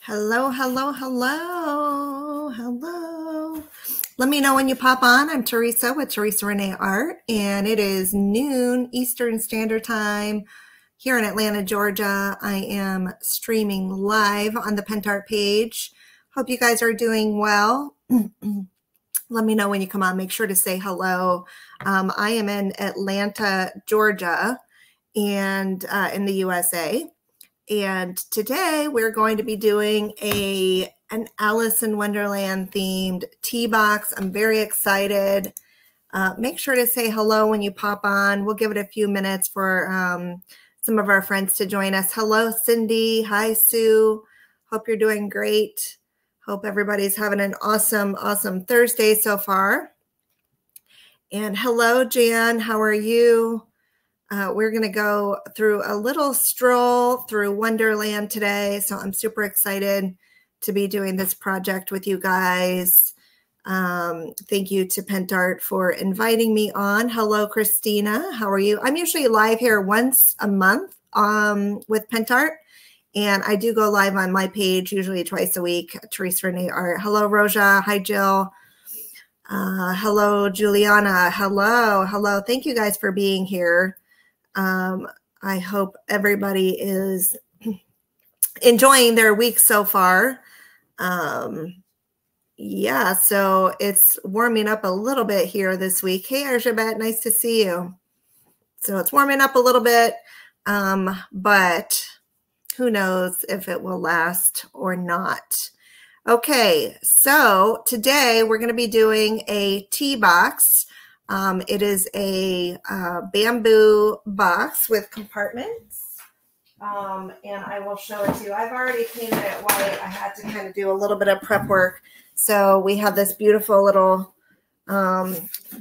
Hello, hello, hello, hello. Let me know when you pop on. I'm Teresa with Teresa Renee Art, and it is noon Eastern Standard Time here in Atlanta, Georgia. I am streaming live on the Pentart page. Hope you guys are doing well. Let me know when you come on. Make sure to say hello. I am in Atlanta, Georgia, and in the USA. And today we're going to be doing an Alice in Wonderland themed tea box. I'm very excited. Make sure to say hello when you pop on. We'll give it a few minutes for some of our friends to join us. Hello, Cindy. Hi, Sue. Hope you're doing great. Hope everybody's having an awesome, awesome Thursday so far. And hello, Jan. How are you? We're going to go through a little stroll through Wonderland today. So I'm super excited to be doing this project with you guys. Thank you to Pentart for inviting me on. Hello, Christina. How are you? I'm usually live here once a month with Pentart. And I do go live on my page, usually twice a week, Teresa Renee Art. Hello, Roja. Hi, Jill. Hello, Juliana. Hello, hello. Thank you guys for being here. I hope everybody is enjoying their week so far. Yeah, so it's warming up a little bit here this week. Hey, Arjabet, nice to see you. So it's warming up a little bit, but who knows if it will last or not. Okay, so today we're going to be doing a tea box. It is a bamboo box with compartments, and I will show it to you. I've already painted it white. I had to kind of do a little bit of prep work. So we have this beautiful little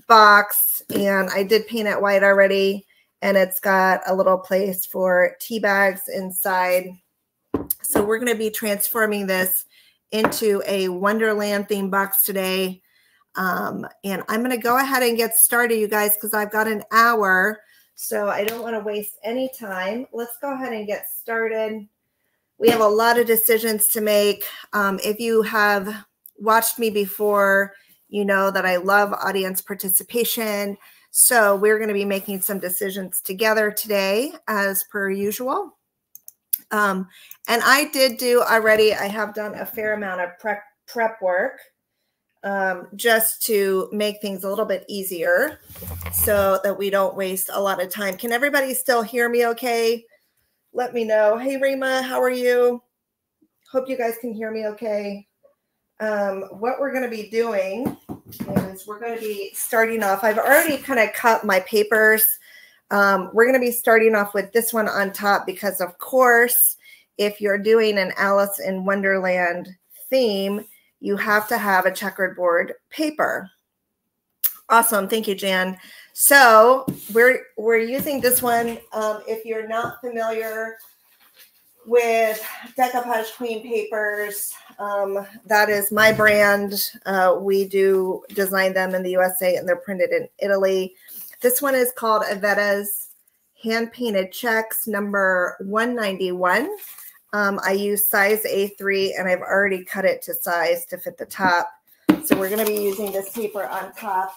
box, and I did paint it white already, and it's got a little place for tea bags inside. So we're going to be transforming this into a Wonderland themed box today. And I'm going to go ahead and get started, you guys, because I've got an hour, so I don't want to waste any time. Let's go ahead and get started. We have a lot of decisions to make. If you have watched me before, you know that I love audience participation. So we're going to be making some decisions together today, as per usual. And I did do already, I have done a fair amount of prep work. Just to make things a little bit easier so that we don't waste a lot of time. Can everybody still hear me okay? Let me know. Hey, Rima, how are you? Hope you guys can hear me okay. What we're going to be doing is we're going to be starting off. I've already kind of cut my papers. We're going to be starting off with this one on top because, of course, if you're doing an Alice in Wonderland theme, you have to have a checkerboard paper. Awesome. Thank you, Jan. So we're using this one. If you're not familiar with Decoupage Queen papers, that is my brand. We do design them in the USA, and they're printed in Italy. This one is called Avetta's Hand Painted Checks number 191. I use size A3, and I've already cut it to size to fit the top. So we're going to be using this paper on top.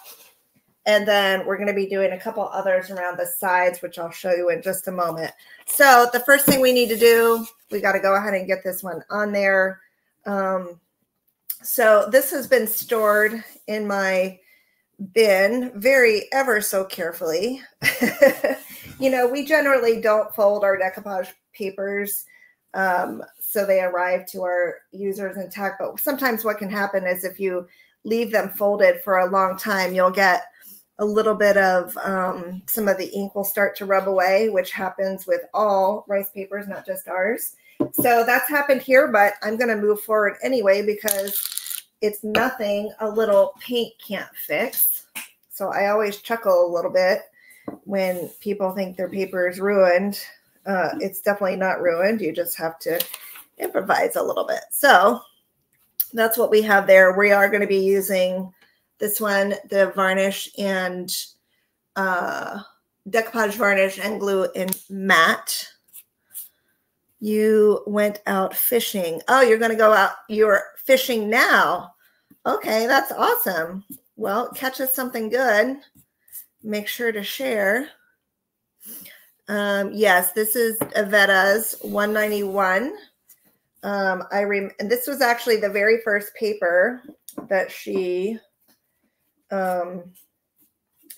And then we're going to be doing a couple others around the sides, which I'll show you in just a moment. So the first thing we need to do, we got to go ahead and get this one on there. So this has been stored in my bin ever so carefully. You know, we generally don't fold our decoupage papers. So they arrive to our users intact. But sometimes what can happen is if you leave them folded for a long time, you'll get a little bit of some of the ink will start to rub away, which happens with all rice papers, not just ours. So that's happened here, but I'm going to move forward anyway because it's nothing a little paint can't fix. So I always chuckle a little bit when people think their paper is ruined. It's definitely not ruined. You just have to improvise a little bit. So that's what we have there. We are going to be using this one, the varnish and decoupage varnish and glue in matte. You went out fishing. Oh, you're going to go out. You're fishing now. Okay, that's awesome. Well, catch us something good. Make sure to share. Yes, this is Avetta's 191. And this was actually the very first paper that she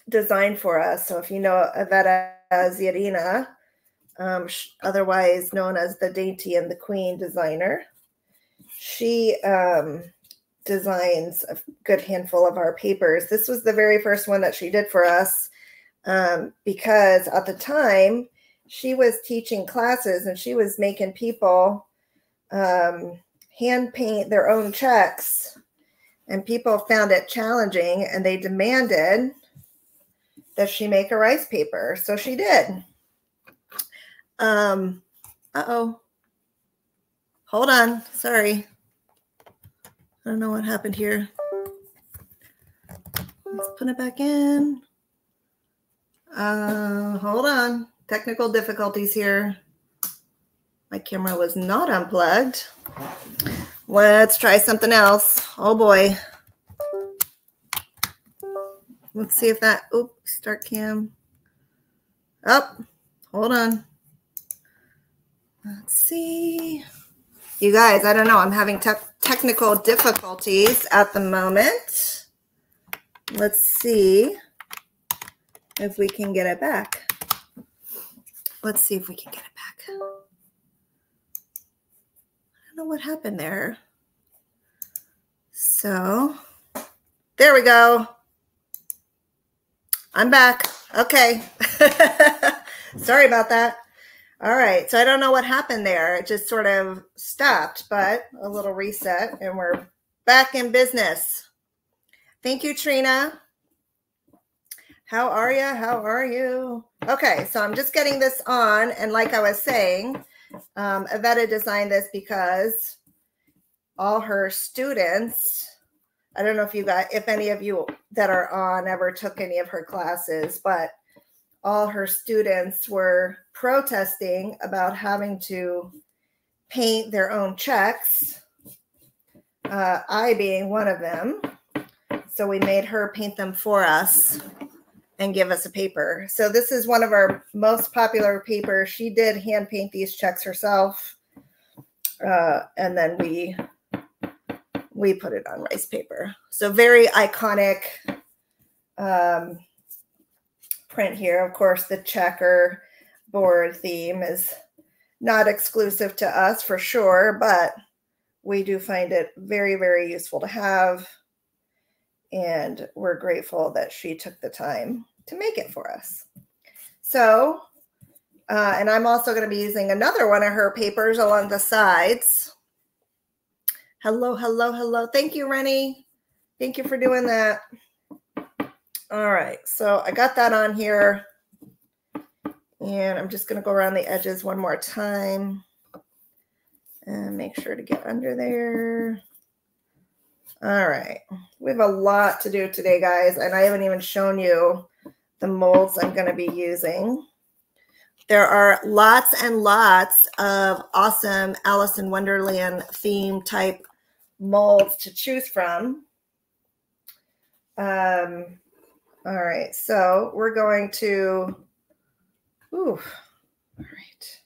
designed for us. So if you know Avetta Zierina, otherwise known as the Dainty and the Queen designer, she designs a good handful of our papers. This was the very first one that she did for us because at the time she was teaching classes and she was making people hand paint their own checks, and people found it challenging and they demanded that she make a rice paper. So she did. Uh-oh. Hold on. Sorry. I don't know what happened here. Let's put it back in. Hold on. Technical difficulties here. My camera was not unplugged. Let's try something else. Oh boy. Let's see if that, start cam. Oh, hold on. Let's see. You guys, I don't know. I'm having technical difficulties at the moment. Let's see if we can get it back. Let's see if we can get it back. I don't know what happened there. So, there we go. I'm back. Okay. Sorry about that. All right. So I don't know what happened there. It just sort of stopped, but a little reset and we're back in business. Thank you, Trina. How are you? How are you? Okay. So I'm just getting this on. And like I was saying, Avetta designed this because all her students, I don't know if any of you that are on ever took any of her classes, but all her students were protesting about having to paint their own checks, I being one of them. So we made her paint them for us and give us a paper. So this is one of our most popular papers. She did hand paint these checks herself. And then we put it on rice paper. So very iconic print here. Of course, the checker board theme is not exclusive to us for sure, but we do find it very, very useful to have. And we're grateful that she took the time to make it for us. So, and I'm also going to be using another one of her papers along the sides. Hello, hello, hello. Thank you, Rennie. Thank you for doing that. All right, so I got that on here. And I'm just going to go around the edges one more time. And make sure to get under there. All right. We have a lot to do today, guys. And I haven't even shown you the molds I'm going to be using. There are lots and lots of awesome Alice in Wonderland theme type molds to choose from. All right. So we're going to, all right.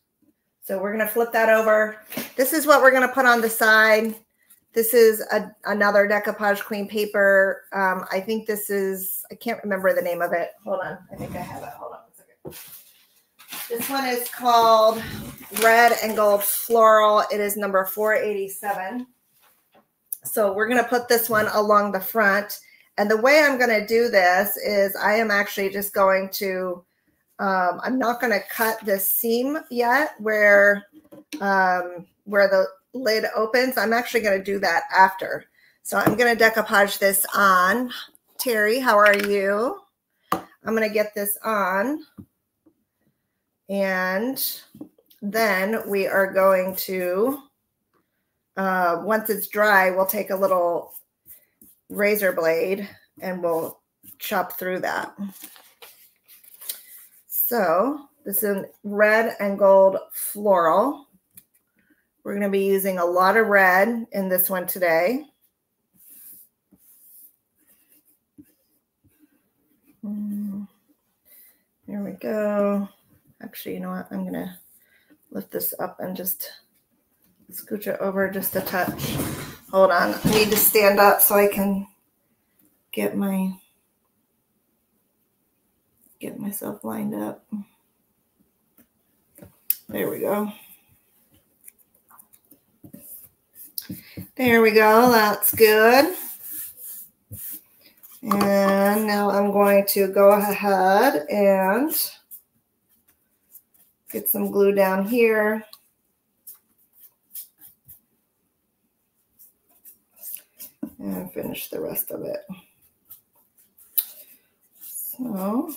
So we're going to flip that over. This is what we're going to put on the side. This is another Decoupage Queen paper. I think this is, I can't remember the name of it. Hold on. I think I have it. Hold on a second. This one is called Red and Gold Floral. It is number 487. So we're going to put this one along the front. And the way I'm going to do this is I am actually just going to, I'm not going to cut this seam yet where the lid opens. I'm actually going to do that after. So I'm going to decoupage this on. Terry, how are you? I'm going to get this on. And then we are going to, once it's dry, we'll take a little razor blade and we'll chop through that. So this is Red and Gold Floral. We're going to be using a lot of red in this one today. There we go. Actually, you know what? I'm going to lift this up and just scooch it over just a touch. Hold on. I need to stand up so I can get myself lined up. There we go. There we go. That's good. And now I'm going to go ahead and get some glue down here. And finish the rest of it. So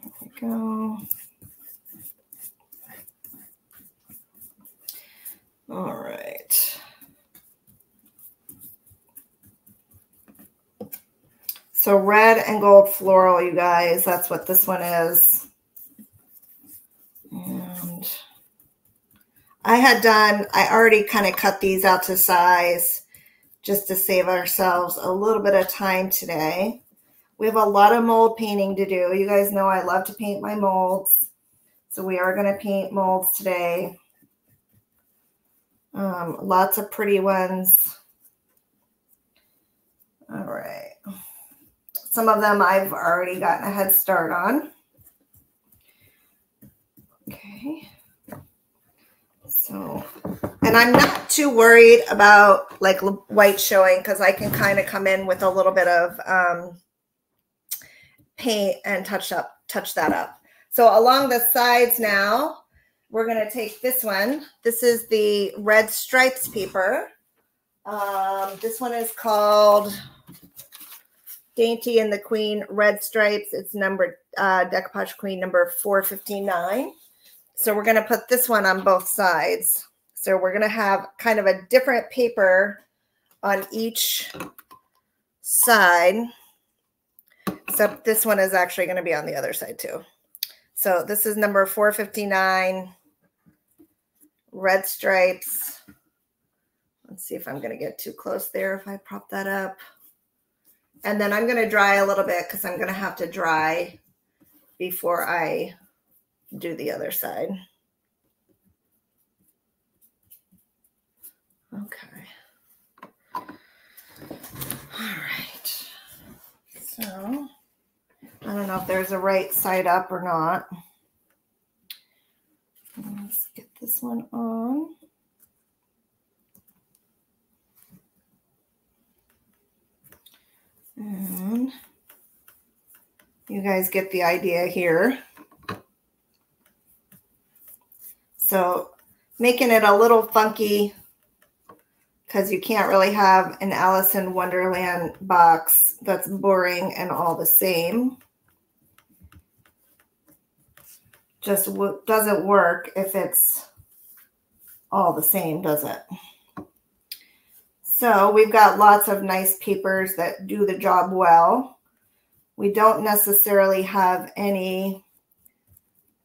there we go. All right. So red and gold floral, you guys, that's what this one is. And I already kind of cut these out to size just to save ourselves a little bit of time today. We have a lot of mold painting to do. You guys know I love to paint my molds. So we are going to paint molds today. Lots of pretty ones. All right. Some of them I've already gotten a head start on. Okay. So, and I'm not too worried about like white showing because I can kind of come in with a little bit of paint and touch that up. So along the sides now, we're going to take this one. This is the Red Stripes paper. This one is called Dainty and the Queen Red Stripes. It's number Decoupage Queen number 459. So we're going to put this one on both sides. So we're going to have kind of a different paper on each side. Except this one is actually going to be on the other side too. So this is number 459, Red Stripes. Let's see if I'm going to get too close there if I prop that up. And then I'm going to dry a little bit because I'm going to have to dry before I do the other side. Okay. All right. So I don't know if there's a right side up or not. Let's get this one on. And you guys get the idea here. So making it a little funky because you can't really have an Alice in Wonderland box that's boring and all the same. Just doesn't work if it's all the same, does it? So we've got lots of nice papers that do the job well. We don't necessarily have any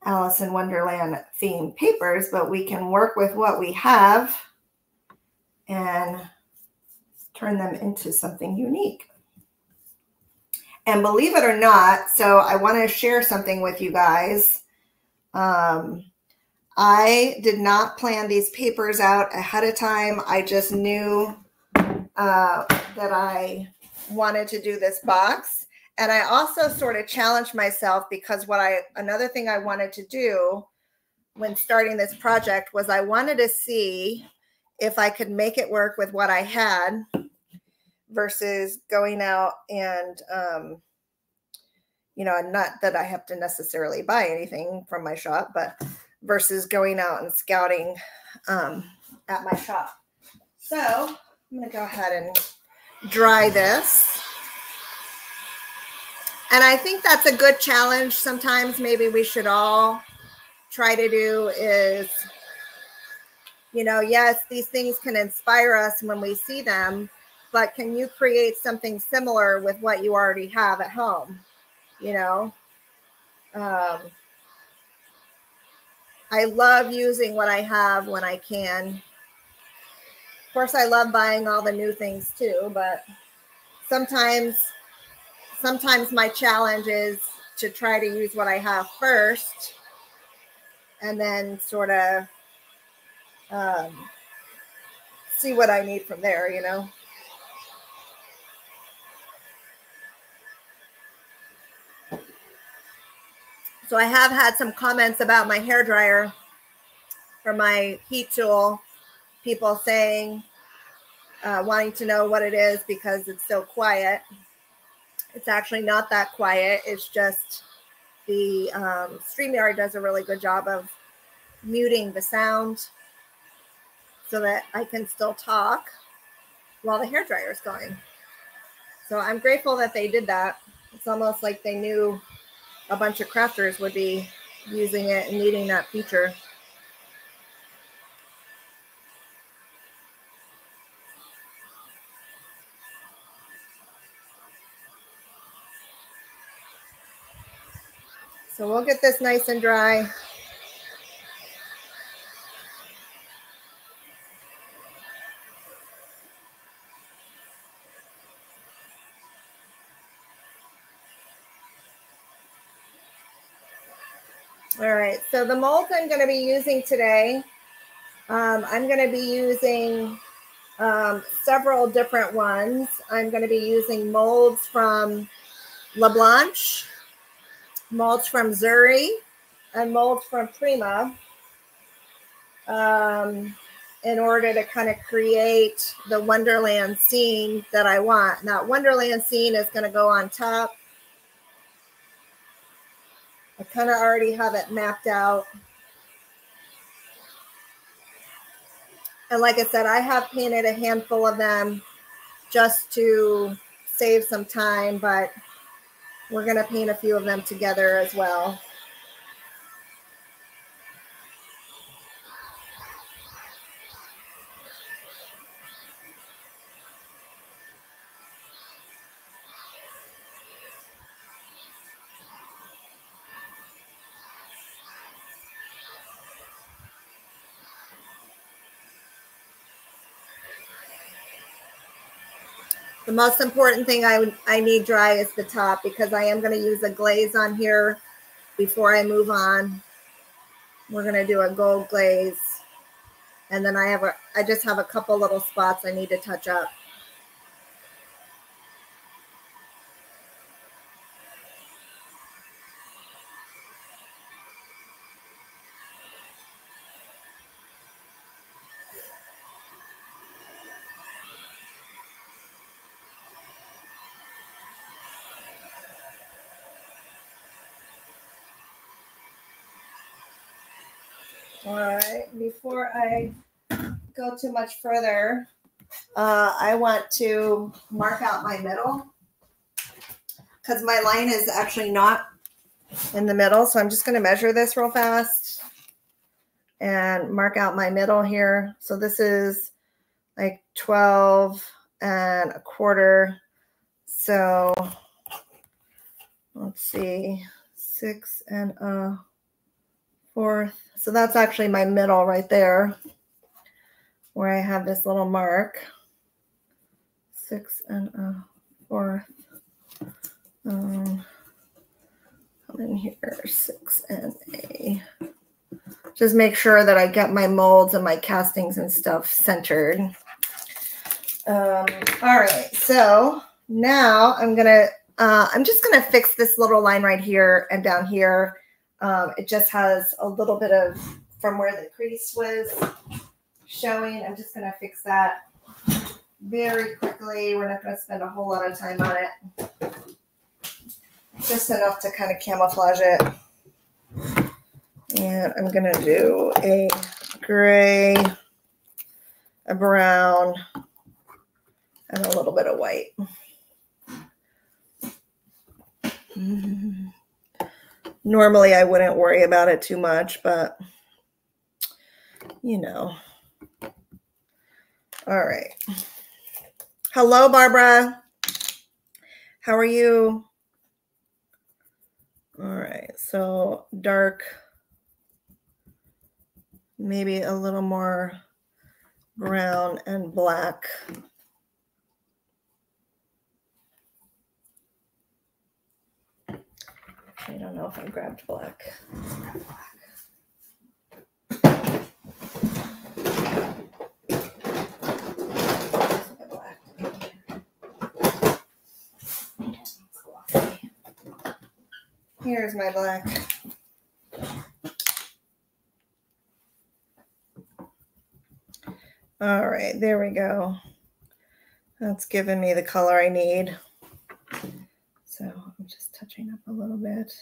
Alice in Wonderland themed papers, but we can work with what we have and turn them into something unique. And believe it or not, so I want to share something with you guys. I did not plan these papers out ahead of time. I just knew that I wanted to do this box. And I also sort of challenged myself because another thing I wanted to do when starting this project was I wanted to see if I could make it work with what I had versus going out and, you know, not that I have to necessarily buy anything from my shop, but versus going out and scouting at my shop. So I'm going to go ahead and dry this. And I think that's a good challenge. Sometimes maybe we should all try to do is, you know, yes, these things can inspire us when we see them, but can you create something similar with what you already have at home? You know, I love using what I have when I can. Of course, I love buying all the new things too, but sometimes my challenge is to try to use what I have first and then sort of see what I need from there, you know. So I have had some comments about my hair dryer for my heat tool. People saying, wanting to know what it is because it's so quiet. It's actually not that quiet. It's just the StreamYard does a really good job of muting the sound so that I can still talk while the hair dryer is going. So I'm grateful that they did that. It's almost like they knew a bunch of crafters would be using it and needing that feature. So we'll get this nice and dry. All right, so the molds I'm going to be using today, I'm going to be using several different ones. I'm going to be using molds from LaBlanche, molds from Zuri, and molds from Prima in order to kind of create the Wonderland scene that I want. Now, Wonderland scene is going to go on top. I kind of already have it mapped out. And like I said, I have painted a handful of them just to save some time, but we're going to paint a few of them together as well. The most important thing I need dry is the top because I am going to use a glaze on here before I move on. We're going to do a gold glaze. And then I just have a couple little spots I need to touch up. All right, before I go too much further, I want to mark out my middle because my line is actually not in the middle. So I'm just going to measure this real fast and mark out my middle here. So this is like 12 1/4. So let's see, 6 1/4. So that's actually my middle right there where I have this little mark. 6 1/4. Come in here, 6 A. Just make sure that I get my molds and my castings and stuff centered. All right, so now I'm just gonna fix this little line right here and down here. It just has a little bit of from where the crease was showing. I'm just gonna fix that very quickly. We're not gonna spend a whole lot of time on it. Just enough to kind of camouflage it. And I'm gonna do a gray, a brown, and a little bit of white. Normally I wouldn't worry about it too much, but you know. All right. Hello, Barbara. How are you? All right, so dark maybe a little more brown and black. I don't know if I grabbed black. Here's my black. All right, there we go. That's giving me the color I need. So I'm just touching up a little bit.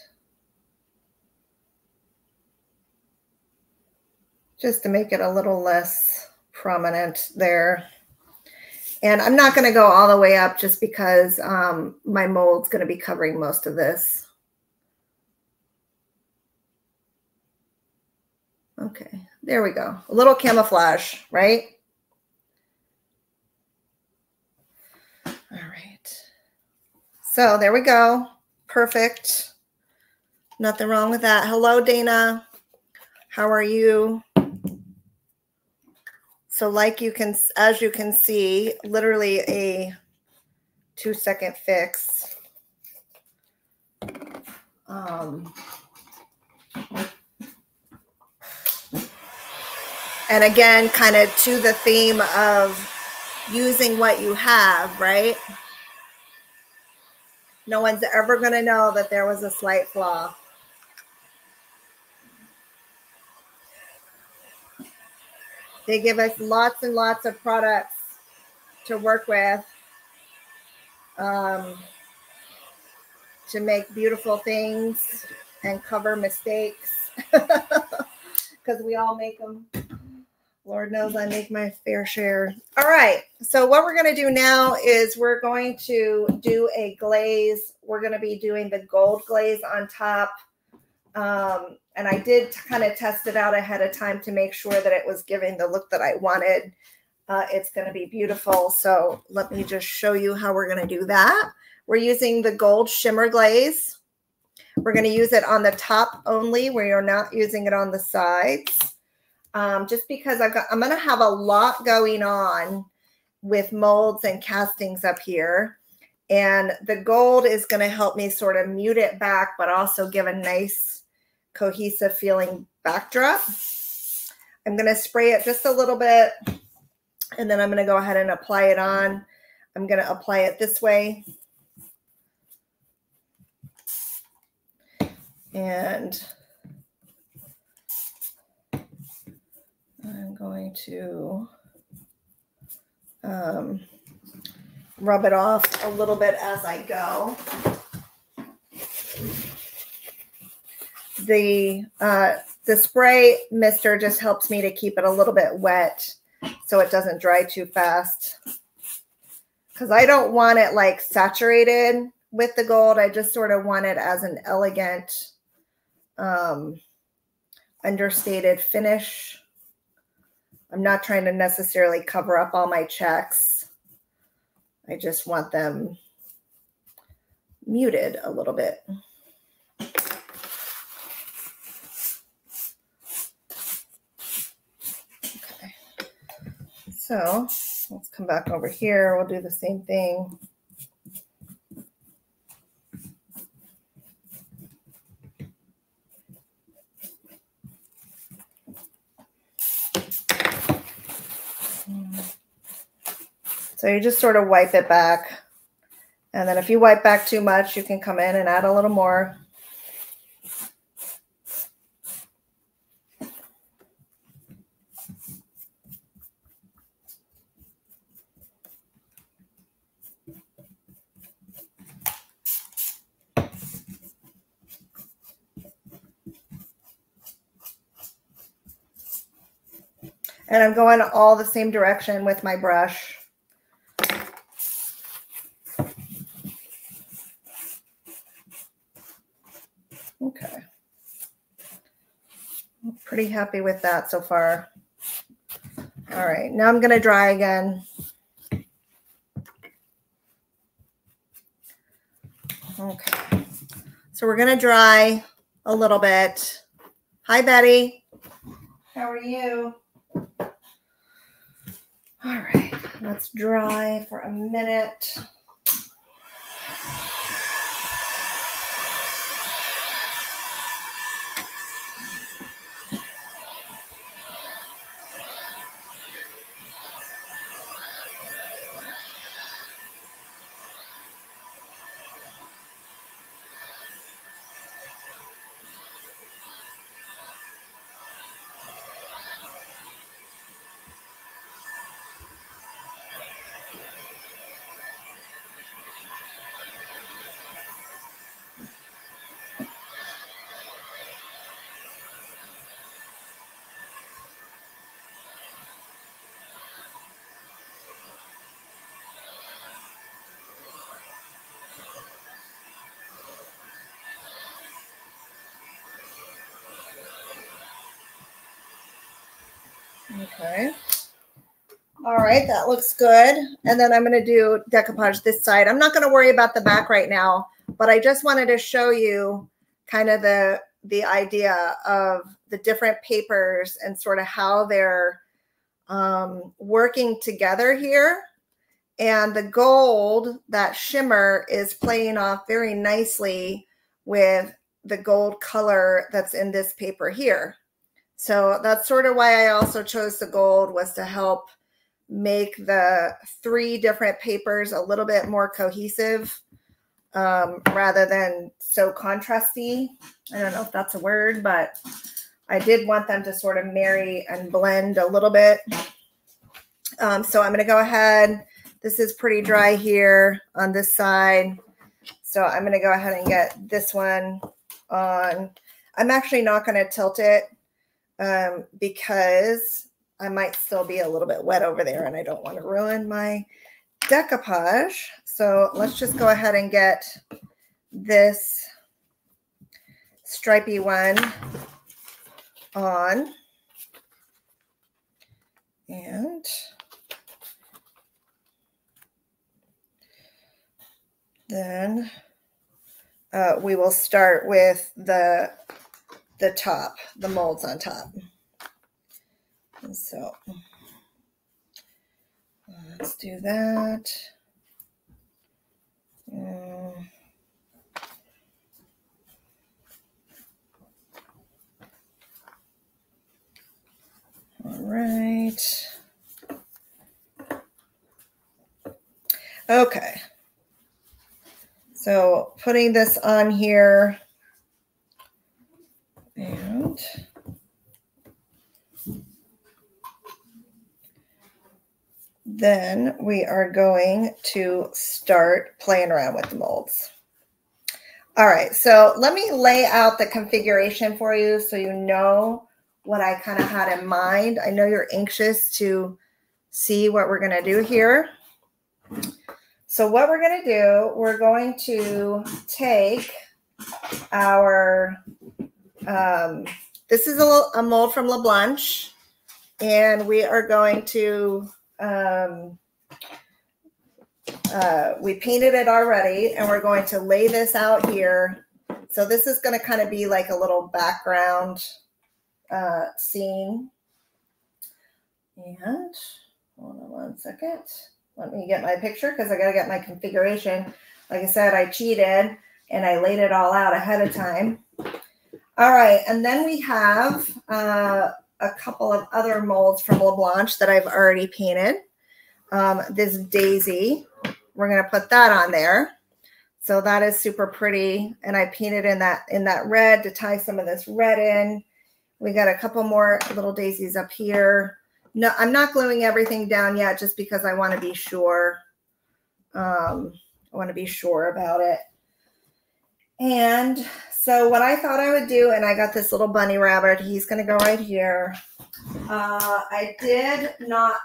Just to make it a little less prominent there. And I'm not going to go all the way up just because my mold's going to be covering most of this. Okay, there we go. A little camouflage, right? All right. So there we go. Perfect. Nothing wrong with that. Hello, Dana. How are you? So like you can, as you can see, literally a 2-second fix. And again, kind of to the theme of using what you have, right? No one's ever going to know that there was a slight flaw. They give us lots and lots of products to work with to make beautiful things and cover mistakes because we all make them. Lord knows I make my fair share. All right. So what we're going to do now is we're going to do a glaze. We're going to be doing the gold glaze on top. And I did kind of test it out ahead of time to make sure that it was giving the look that I wanted. It's going to be beautiful. So let me just show you how we're going to do that. We're using the gold shimmer glaze. We're going to use it on the top only. We are not using it on the sides. Just because I'm going to have a lot going on with molds and castings up here. And the gold is going to help me sort of mute it back, but also give a nice cohesive feeling backdrop. I'm going to spray it just a little bit, and then I'm going to go ahead and apply it on. I'm going to apply it this way. And I'm going to rub it off a little bit as I go. The spray mister just helps me to keep it a little bit wet so it doesn't dry too fast. Because I don't want it like saturated with the gold. I just sort of want it as an elegant, understated finish. I'm not trying to necessarily cover up all my checks. I just want them muted a little bit. Okay. So let's come back over here. We'll do the same thing. So you just sort of wipe it back. And then if you wipe back too much, you can come in and add a little more. And I'm going all the same direction with my brush. Okay. I'm pretty happy with that so far. All right, now I'm going to dry again. Okay. So we're going to dry a little bit. Hi, Betty. How are you? All right, let's dry for a minute. Okay. All right, that looks good. And then I'm going to do decoupage this side. I'm not going to worry about the back right now, but I just wanted to show you kind of the idea of the different papers and sort of how they're working together here. And the gold, that shimmer, is playing off very nicely with the gold color that's in this paper here. So that's sort of why I also chose the gold, was to help make the 3 different papers a little bit more cohesive rather than so contrasty. I don't know if that's a word, but I did want them to sort of marry and blend a little bit. So I'm going to go ahead. This is pretty dry here on this side. So I'm going to go ahead and get this one on. I'm actually not going to tilt it because I might still be a little bit wet over there and I don't want to ruin my decoupage. So let's just go ahead and get this stripy one on. And then we will start with the top, the molds on top. And so let's do that. All right. Okay. So putting this on here, and then we are going to start playing around with the molds. All right, so let me lay out the configuration for you so you know what I kind of had in mind. I know you're anxious to see what we're going to do here. So what we're going to do, we're going to take our, this is a mold from LeBlanche, and we are going to, we painted it already, and we're going to lay this out here. So this is going to kind of be like a little background scene. And hold on one second. Let me get my picture because I got to get my configuration. Like I said, I cheated and I laid it all out ahead of time. All right. And then we have a couple of other molds from LeBlanche that I've already painted. This daisy, we're going to put that on there. So that is super pretty. And I painted in that red to tie some of this red in. We got a couple more little daisies up here. No, I'm not gluing everything down yet just because I want to be sure. I want to be sure about it. And so what I thought I would do, and I got this little bunny rabbit. He's going to go right here. I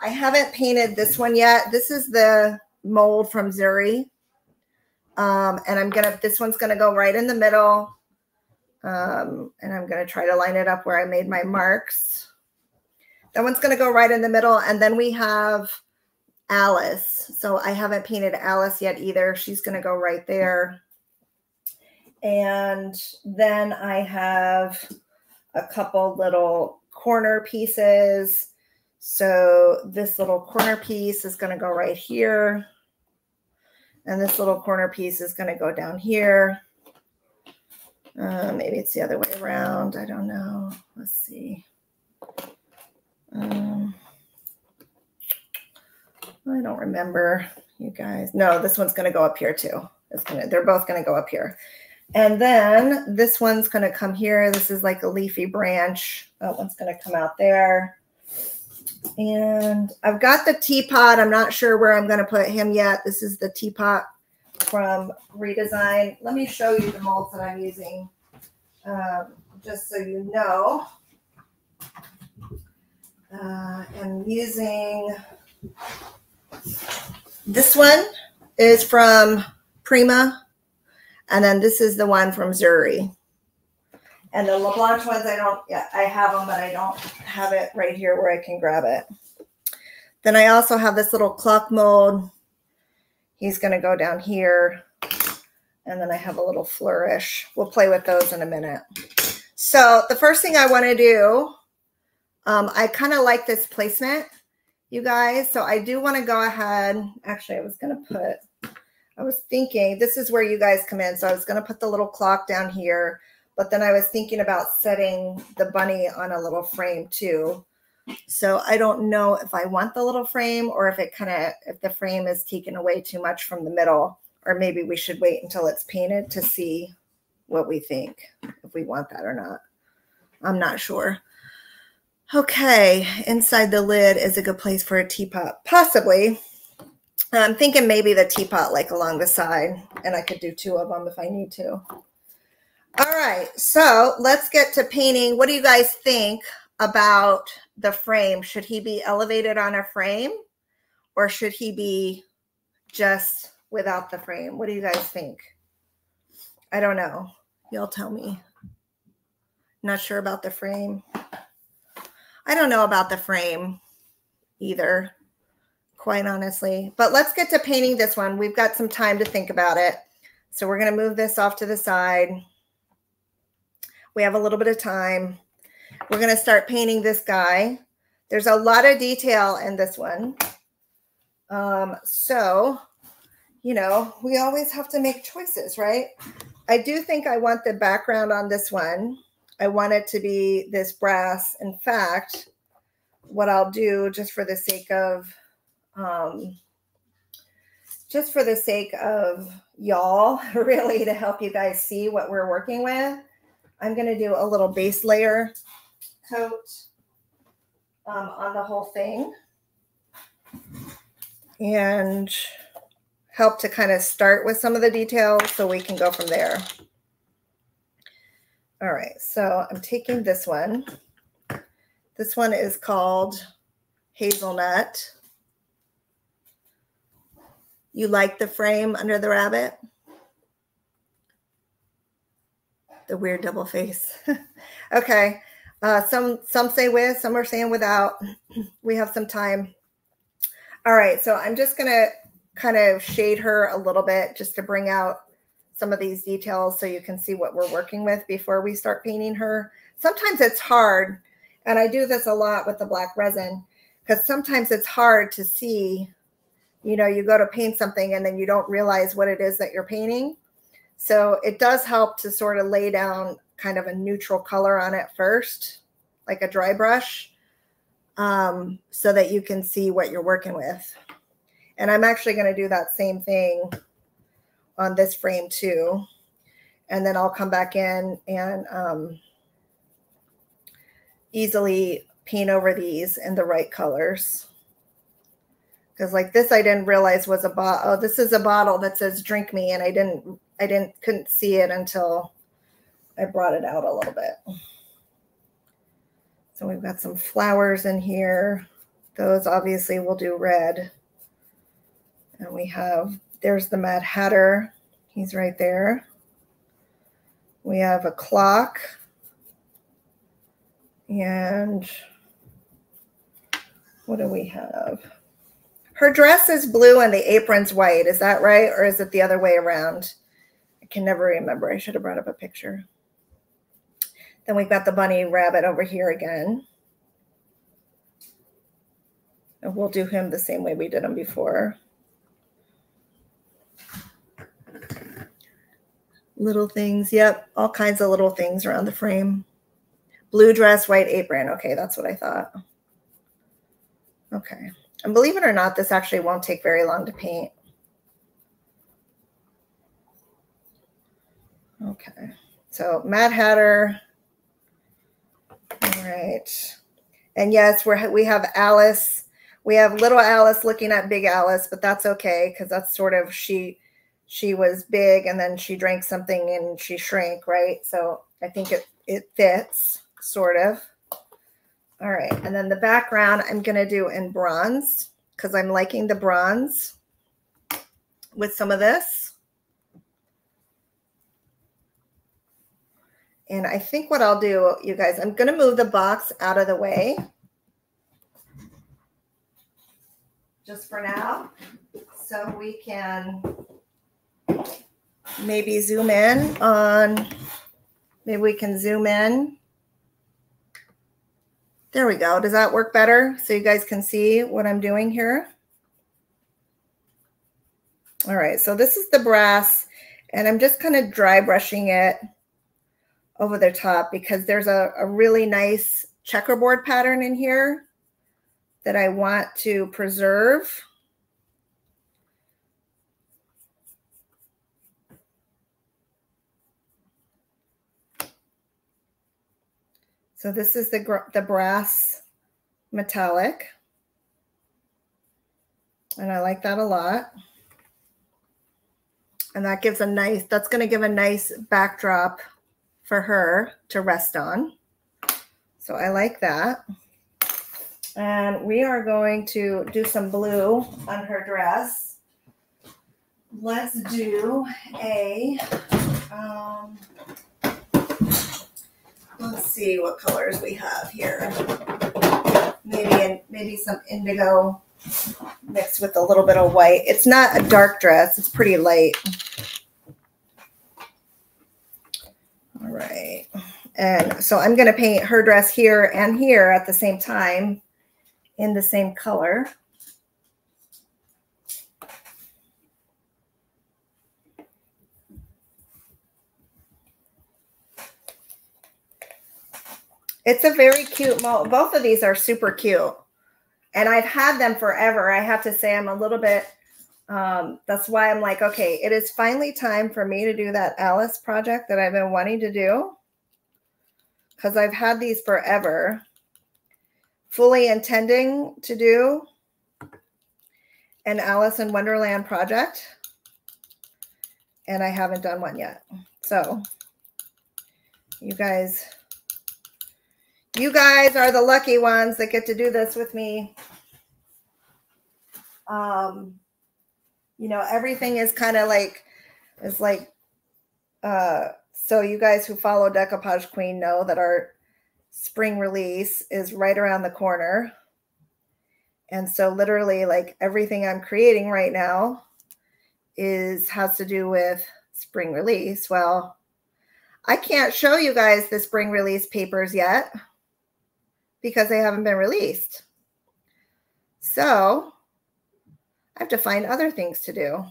haven't painted this one yet. This is the mold from Zuri. And this one's going to go right in the middle. And I'm going to try to line it up where I made my marks. That one's going to go right in the middle. And then we have Alice. So I haven't painted Alice yet either. She's going to go right there. And then I have a couple little corner pieces. So this little corner piece is going to go right here. And this little corner piece is going to go down here. Maybe it's the other way around. I don't know. Let's see. I don't remember, you guys. No, this one's going to go up here too. They're both going to go up here. And then this one's going to come here. This is like a leafy branch. That one's going to come out there. And I've got the teapot. I'm not sure where I'm going to put him yet. This is the teapot from Redesign. Let me show you the molds that I'm using, just so you know. I'm using, this one is from Prima. And then this is the one from Zuri. And the LeBlanc ones, I have them, but I don't have it right here where I can grab it. Then I also have this little clock mold. He's going to go down here. And then I have a little flourish. We'll play with those in a minute. So the first thing I want to do, I kind of like this placement, you guys. So I do want to go ahead. Actually, I was thinking this is where you guys come in. So I was going to put the little clock down here, but then I was thinking about setting the bunny on a little frame too. So I don't know if I want the little frame or if if the frame is taken away too much from the middle, or maybe we should wait until it's painted to see what we think, if we want that or not. I'm not sure. Okay, inside the lid is a good place for a teapot, possibly. I'm thinking maybe the teapot like along the side, and I could do 2 of them if I need to. All right, so let's get to painting. What do you guys think about the frame? Should he be elevated on a frame, or should he be just without the frame? What do you guys think? I don't know. Y'all tell me. Not sure about the frame. I don't know about the frame either, quite honestly. But let's get to painting this one. We've got some time to think about it. So we're going to move this off to the side. We have a little bit of time. We're going to start painting this guy. There's a lot of detail in this one. So, you know, we always have to make choices, right? I do think I want the background on this one. I want it to be this brass. In fact, what I'll do just for the sake of y'all, really, to help you guys see what we're working with, I'm going to do a little base layer coat on the whole thing and help to kind of start with some of the details so we can go from there. All right, so I'm taking this one. This one is called Hazelnut. You like the frame under the rabbit? The weird double face. Okay, some say with, some are saying without. We have some time. All right, so I'm just gonna kind of shade her a little bit just to bring out some of these details so you can see what we're working with before we start painting her. Sometimes it's hard, and I do this a lot with the black resin, because sometimes it's hard to see, you know, you go to paint something and then you don't realize what it is that you're painting. So it does help to sort of lay down kind of a neutral color on it first, like a dry brush, so that you can see what you're working with. And I'm actually going to do that same thing on this frame too. And then I'll come back in and easily paint over these in the right colors. Because like this, I didn't realize was a bottle. Oh, this is a bottle that says "Drink Me," and I couldn't see it until I brought it out a little bit. So we've got some flowers in here. Those obviously will do red. And we have, there's the Mad Hatter. He's right there. We have a clock. And what do we have? Her dress is blue and the apron's white. Is that right? Or is it the other way around? I can never remember. I should have brought up a picture. Then we've got the bunny rabbit over here again. And we'll do him the same way we did him before. Little things. Yep. All kinds of little things around the frame. Blue dress, white apron. Okay, that's what I thought. Okay. And believe it or not, this actually won't take very long to paint. Okay. So Mad Hatter. All right. And yes, we have Alice. We have little Alice looking at big Alice, but that's okay because that's sort of she was big and then she drank something and she shrank, right? So I think it fits, sort of. All right, and then the background I'm going to do in bronze because I'm liking the bronze with some of this. And I think what I'll do, you guys, I'm going to move the box out of the way just for now so we can maybe zoom in on, maybe we can zoom in. There we go. Does that work better so you guys can see what I'm doing here? All right, so this is the brass, and I'm just kind of dry brushing it over the top because there's a really nice checkerboard pattern in here that I want to preserve. So this is the brass metallic, and I like that a lot. And that gives a nice, that's going to give a nice backdrop for her to rest on. So I like that. And we are going to do some blue on her dress. Let's do a, let's see what colors we have here. Maybe some indigo mixed with a little bit of white. It's not a dark dress. It's pretty light. All right. And so I'm going to paint her dress here and here at the same time in the same color. It's a very cute mold. Both of these are super cute. And I've had them forever. I have to say I'm a little bit, that's why I'm like, okay, it is finally time for me to do that Alice project that I've been wanting to do. Because I've had these forever. Fully intending to do an Alice in Wonderland project. And I haven't done one yet. So you guys are the lucky ones that get to do this with me. You know, everything is kind of like, so you guys who follow Decoupage Queen know that our spring release is right around the corner. And so literally like everything I'm creating right now has to do with spring release. Well, I can't show you guys the spring release papers yet because they haven't been released. So I have to find other things to do,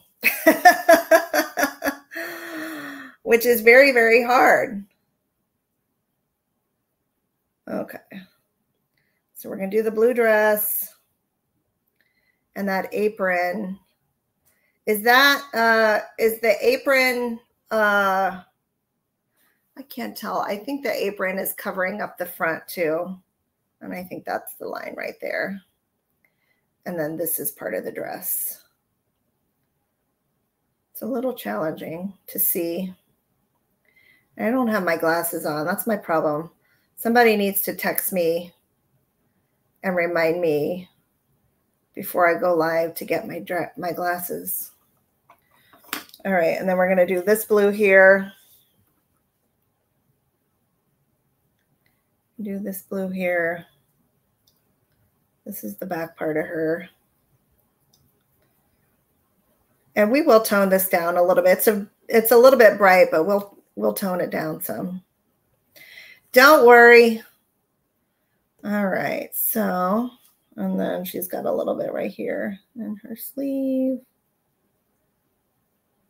which is very, very hard. Okay. So we're going to do the blue dress and that apron. Is that, is the apron, I can't tell. I think the apron is covering up the front too. And I think that's the line right there. And then this is part of the dress. It's a little challenging to see. I don't have my glasses on. That's my problem. Somebody needs to text me and remind me before I go live to get my glasses. All right, and then we're going to do this blue here. Do this blue here. This is the back part of her. And we will tone this down a little bit. It's a little bit bright, but we'll tone it down some. Don't worry. All right, so And then she's got a little bit right here in her sleeve.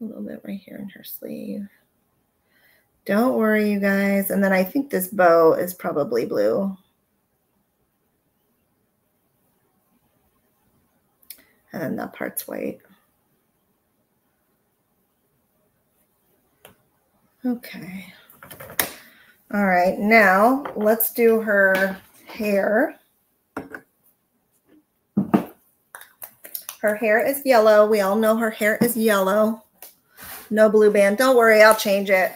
A little bit right here in her sleeve. Don't worry, you guys. And then I think this bow is probably blue. And then that part's white. Okay. All right, now let's do her hair. Her hair is yellow. We all know her hair is yellow. No blue band. Don't worry, I'll change it.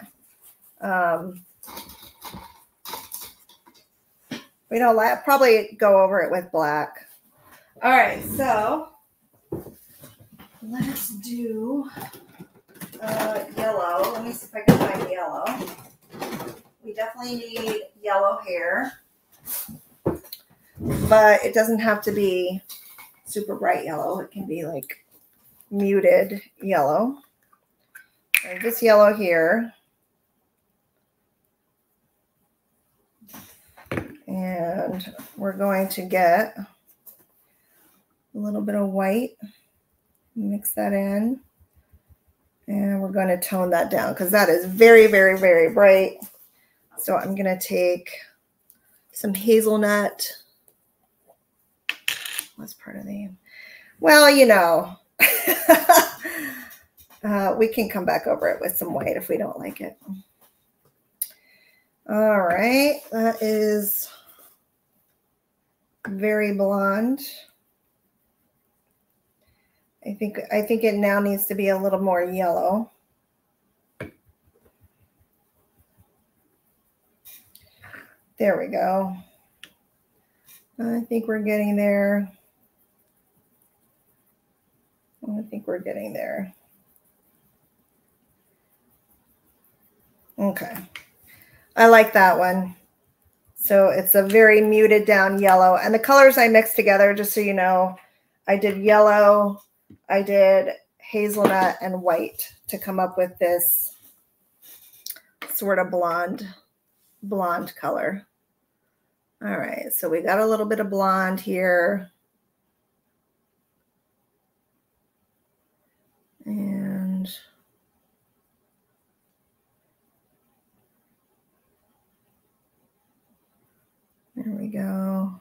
We don't probably go over it with black. All right, so let's do yellow. Let me see if I can find yellow. We definitely need yellow hair, but it doesn't have to be super bright yellow. It can be like muted yellow. Like this yellow here. And we're going to get a little bit of white, mix that in, and we're going to tone that down because that is very, very, very bright. So I'm going to take some hazelnut. What's part of the, well, you know, we can come back over it with some white if we don't like it. All right, that is very blonde. I think it now needs to be a little more yellow. There we go. I think we're getting there. I think we're getting there. Okay. I like that one. So it's a very muted down yellow. And the colors I mixed together, just so you know, I did yellow, I did hazelnut, and white to come up with this sort of blonde color. All right, so we got a little bit of blonde here. And there we go.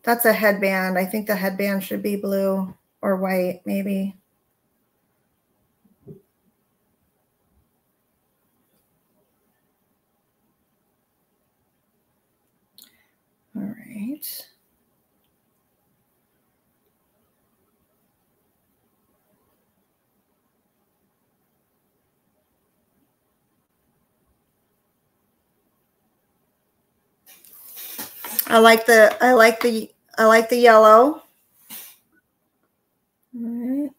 That's a headband. I think the headband should be blue or white, maybe. All right. I like the yellow. All right.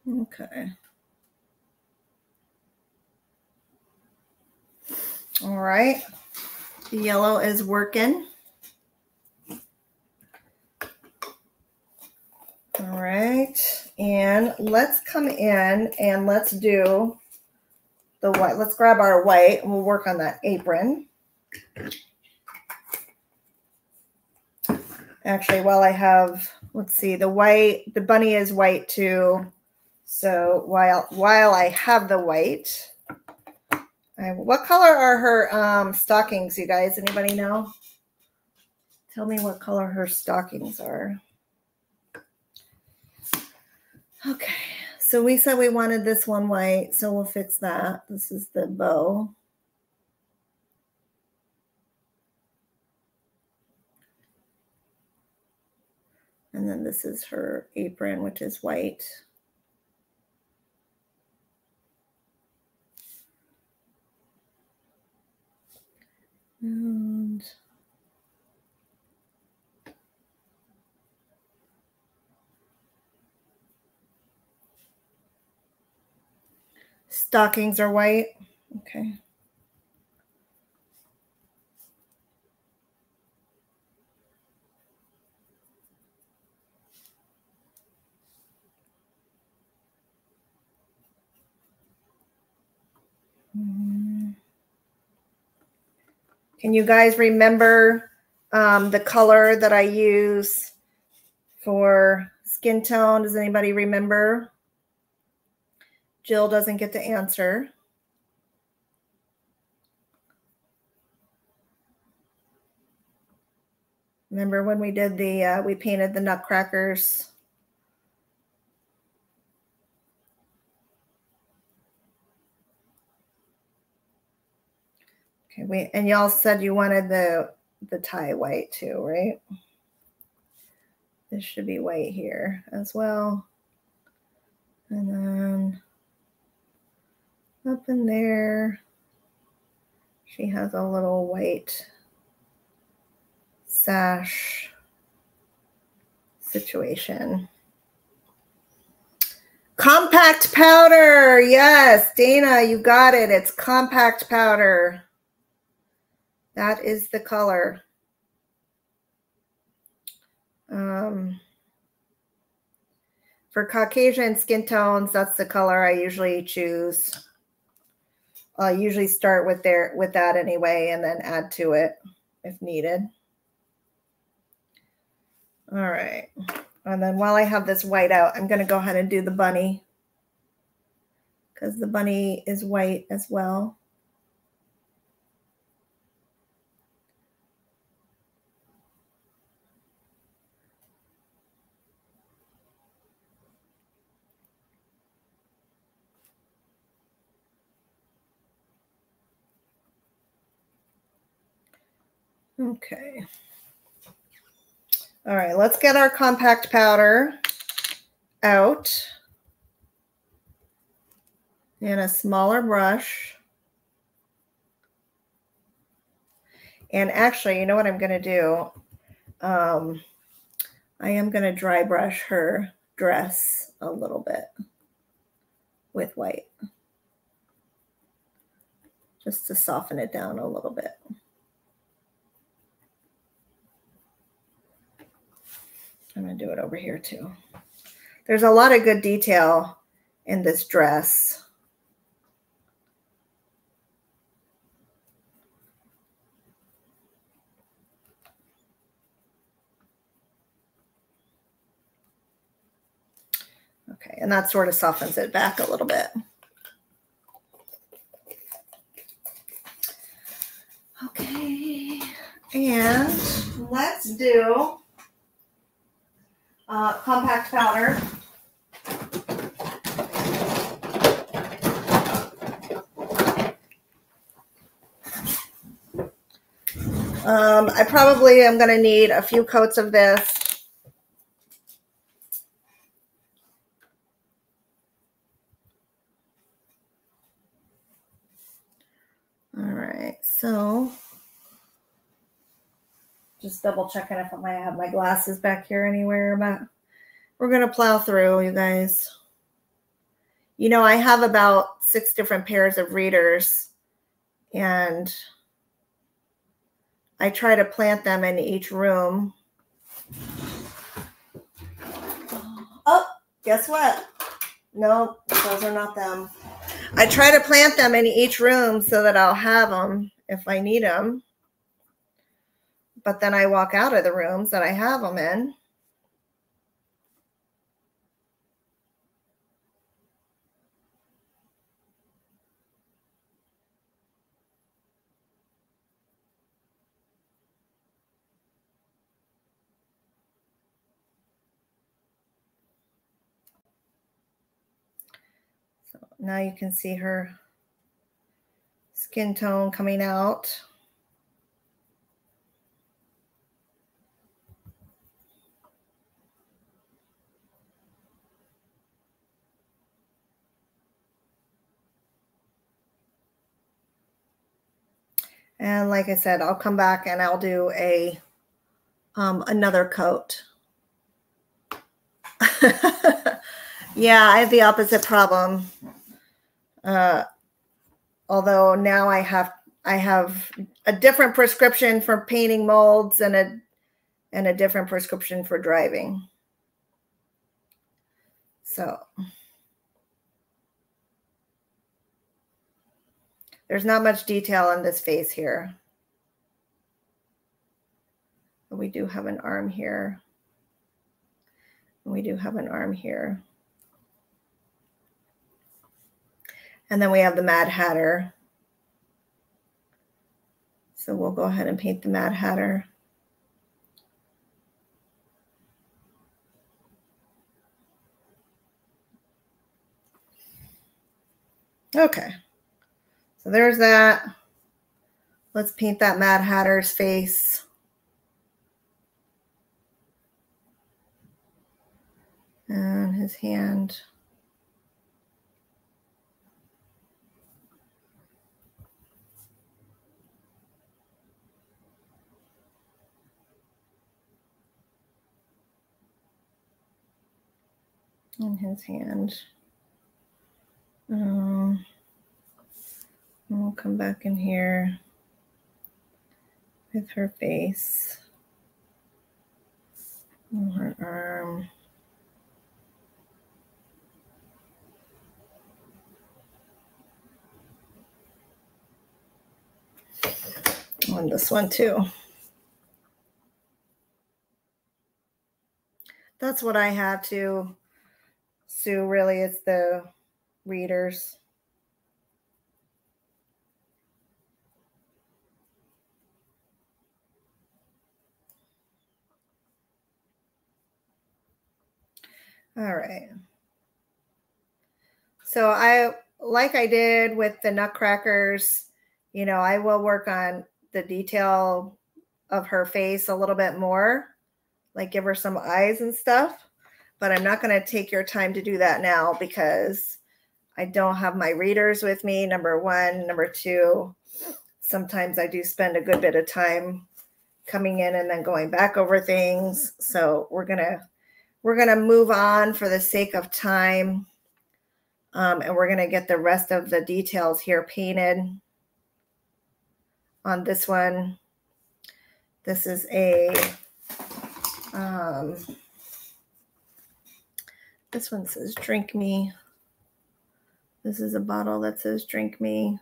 Okay. All right. The yellow is working. All right. And let's come in and let's do the white. Let's grab our white and we'll work on that apron. Actually, while I have, let's see, the white, the bunny is white too. So while I have the white, what color are her stockings, you guys? Anybody know? Tell me what color her stockings are. Okay, so we said we wanted this one white, so we'll fix that. This is the bow. And then this is her apron, which is white. And stockings are white. Okay. Can you guys remember the color that I use for skin tone? Does anybody remember? Jill doesn't get to answer. Remember when we did the, we painted the nutcrackers? Okay, and y'all said you wanted the tie white too, right? This should be white here as well. And then up in there, she has a little white sash situation. Compact powder. Yes, Dana, you got it. It's compact powder. That is the color. For Caucasian skin tones, that's the color I usually choose. I usually start with that anyway, and then add to it if needed. All right. And then while I have this white out, I'm going to go ahead and do the bunny, because the bunny is white as well. Okay. All right, let's get our compact powder out in a smaller brush. And actually, you know what I'm going to do? I am going to dry brush her dress a little bit with white, just to soften it down a little bit. I'm going to do it over here too. There's a lot of good detail in this dress. Okay, and that sort of softens it back a little bit. Okay, and let's do compact powder. I probably am going to need a few coats of this. All right, so just double checking if I might have my glasses back here anywhere, but we're going to plow through, you guys. You know, I have about 6 different pairs of readers, and I try to plant them in each room. Oh, guess what? Nope, those are not them. I try to plant them in each room so that I'll have them if I need them. But then I walk out of the rooms that I have them in. So now you can see her skin tone coming out. And like I said, I'll come back and I'll do a another coat. Yeah, I have the opposite problem. Although now I have a different prescription for painting molds and a different prescription for driving. So there's not much detail on this face here. But we do have an arm here. And we do have an arm here. And then we have the Mad Hatter. So we'll go ahead and paint the Mad Hatter. Okay, so there's that. Let's paint that Mad Hatter's face. And his hand. And his hand. We'll come back in here with her face. And her arm. On this one too. That's what I have to. Sue, really, it's the readers. All right. So like I did with the Nutcrackers, you know, I will work on the detail of her face a little bit more, like give her some eyes and stuff. But I'm not going to take your time to do that now because I don't have my readers with me, number one. Number two, sometimes I do spend a good bit of time coming in and then going back over things. So we're gonna move on for the sake of time. And we're gonna get the rest of the details here painted on this one. This is a, this one says drink me. This is a bottle that says drink me.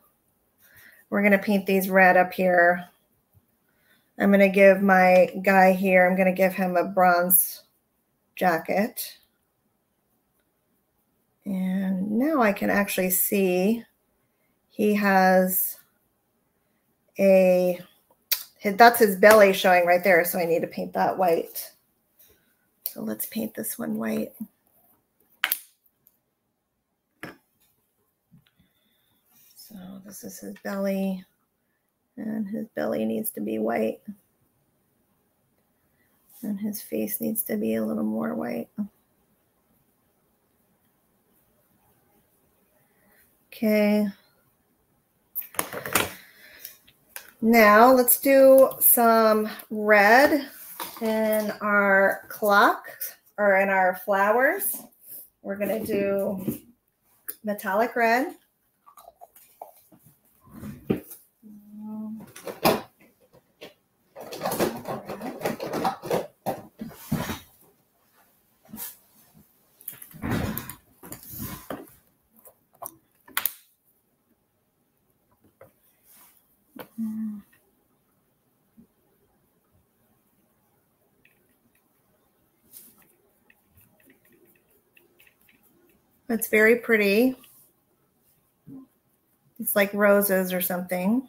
We're going to paint these red up here. I'm going to give my guy here, I'm going to give him a bronze jacket. And now I can actually see he has that's his belly showing right there. So I need to paint that white. So let's paint this one white. So this is his belly, and his belly needs to be white. And his face needs to be a little more white. Okay. Now let's do some red in our clock or in our flowers. We're going to do metallic red. It's very pretty. It's like roses or something.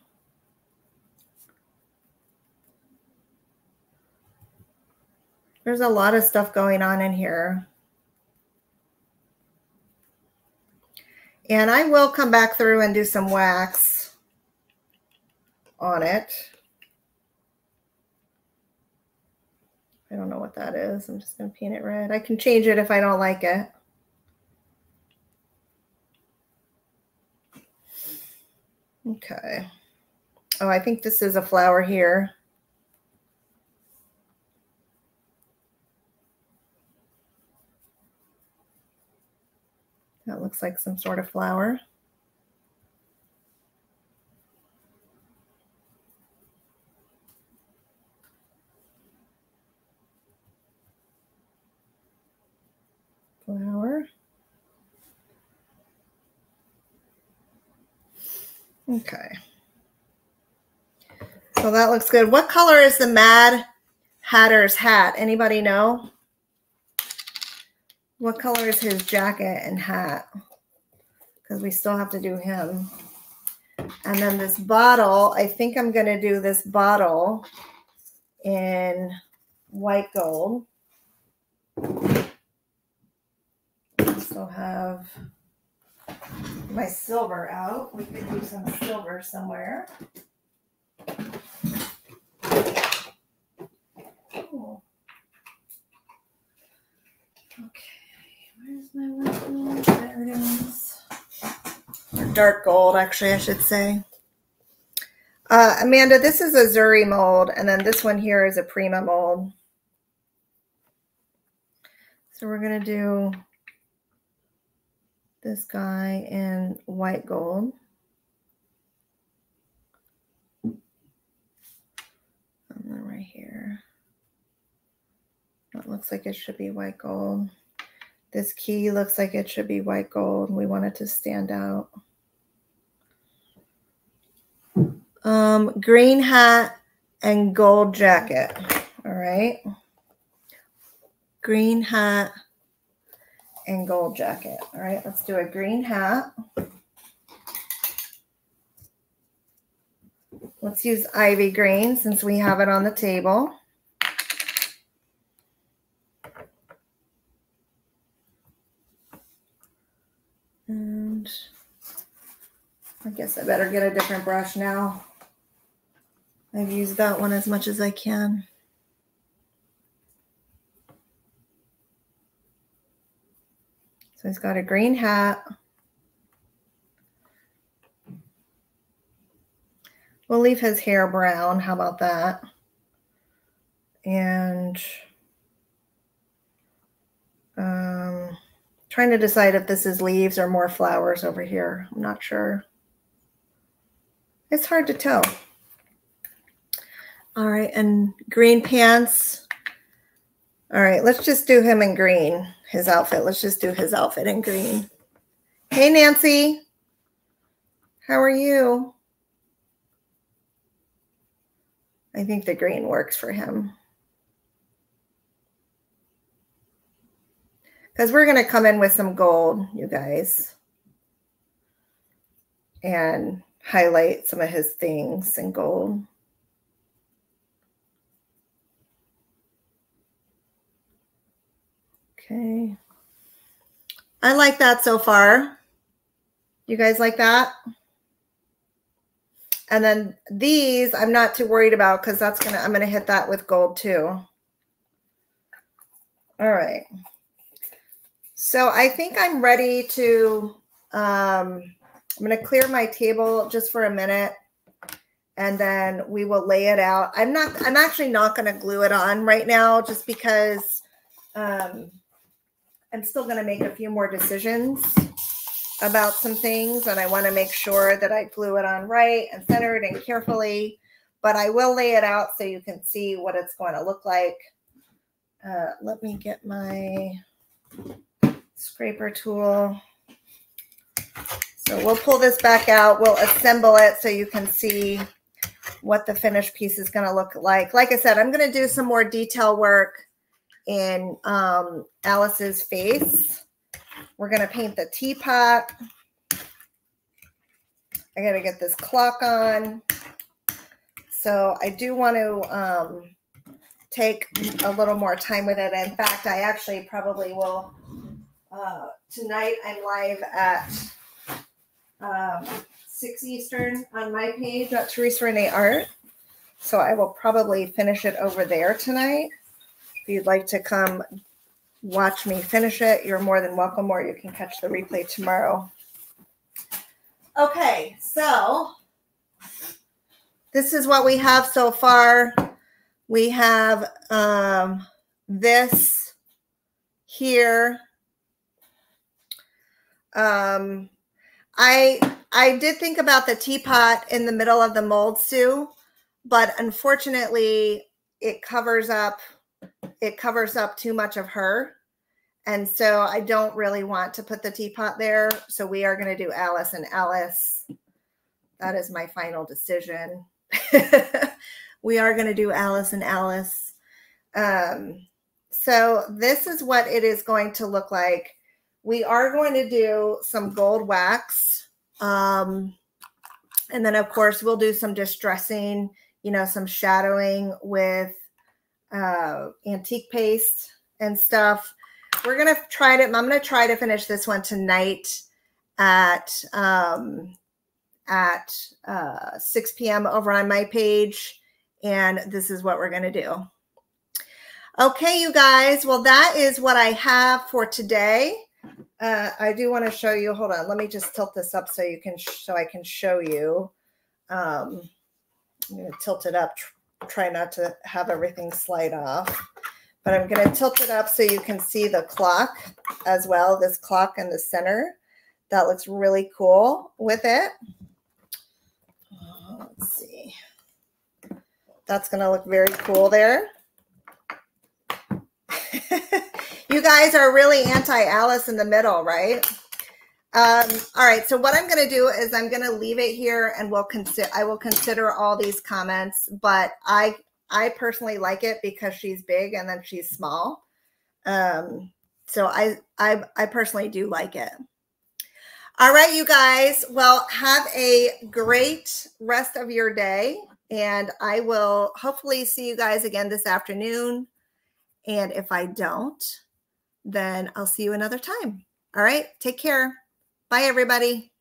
There's a lot of stuff going on in here. And I will come back through and do some wax on it. I don't know what that is. I'm just going to paint it red. I can change it if I don't like it. Okay. Oh, I think this is a flower here. That looks like some sort of flower. Flower. Okay. So that looks good. What color is the Mad Hatter's hat. Anybody know? What color is his jacket and hat? Because we still have to do him. And then this bottle, I think I'm going to do this bottle in white gold. I also have my silver out. We could do some silver somewhere. Oh. Okay, where's my white gold? There it is. Or dark gold, actually, I should say. Amanda, this is a Zuri mold, and then this one here is a Prima mold. So we're going to do this guy in white gold. And then right here. That looks like it should be white gold. This key looks like it should be white gold. We want it to stand out. Green hat and gold jacket. All right. Green hat and gold jacket. All right, let's do a green hat. Let's use ivy green since we have it on the table. And I guess I better get a different brush now. I've used that one as much as I can. So he's got a green hat. We'll leave his hair brown. How about that? And trying to decide if this is leaves or more flowers over here. I'm not sure. It's hard to tell. All right, and green pants. All right, let's just do him in green, his outfit. Let's just do his outfit in green. Hey, Nancy. How are you? I think the green works for him. Because we're going to come in with some gold, you guys. And highlight some of his things in gold. Okay. I like that so far. You guys like that? And then these I'm not too worried about because I'm gonna hit that with gold too. All right. So I think I'm ready to I'm gonna clear my table just for a minute and then we will lay it out. I'm actually not gonna glue it on right now just because I'm still gonna make a few more decisions about some things and I want to make sure that I glue it on right and centered and carefully, but I will lay it out so you can see what it's going to look like. Let me get my scraper tool. So we'll pull this back out. We'll assemble it so you can see what the finished piece is going to look like. Like I said, I'm going to do some more detail work in Alice's face. We're going to paint the teapot. I got to get this clock on. So I do want to take a little more time with it. In fact, I actually probably will. Tonight I'm live at 6 Eastern on my page at Teresa Renee Art. So I will probably finish it over there tonight. If you'd like to come watch me finish it, you're more than welcome, or you can catch the replay tomorrow. Okay, so this is what we have so far. We have this here. I did think about the teapot in the middle of the mold, Sue, but unfortunately it covers up too much of her. And so I don't really want to put the teapot there. So we are going to do Alice and Alice. That is my final decision. We are going to do Alice and Alice. So this is what it is going to look like. We are going to do some gold wax. And then, of course, we'll do some distressing, you know, some shadowing with antique paste and stuff. We're going to try to, I'm going to try to finish this one tonight at 6 p.m. over on my page. And this is what we're going to do. Okay, you guys. Well, that is what I have for today. I do want to show you. Hold on. Let me just tilt this up so you can, so I can show you. I'm going to tilt it up. Try not to have everything slide off, but I'm going to tilt it up so you can see the clock as well. This clock in the center. That looks really cool with it. Let's see. That's going to look very cool there. You guys are really anti-Alice in the middle, right? All right. So what I'm going to do is I'm going to leave it here, and I will consider all these comments. But I personally like it because she's big and then she's small. So I personally do like it. All right, you guys. Well, have a great rest of your day, and I will hopefully see you guys again this afternoon. And if I don't, then I'll see you another time. All right. Take care. Bye, everybody.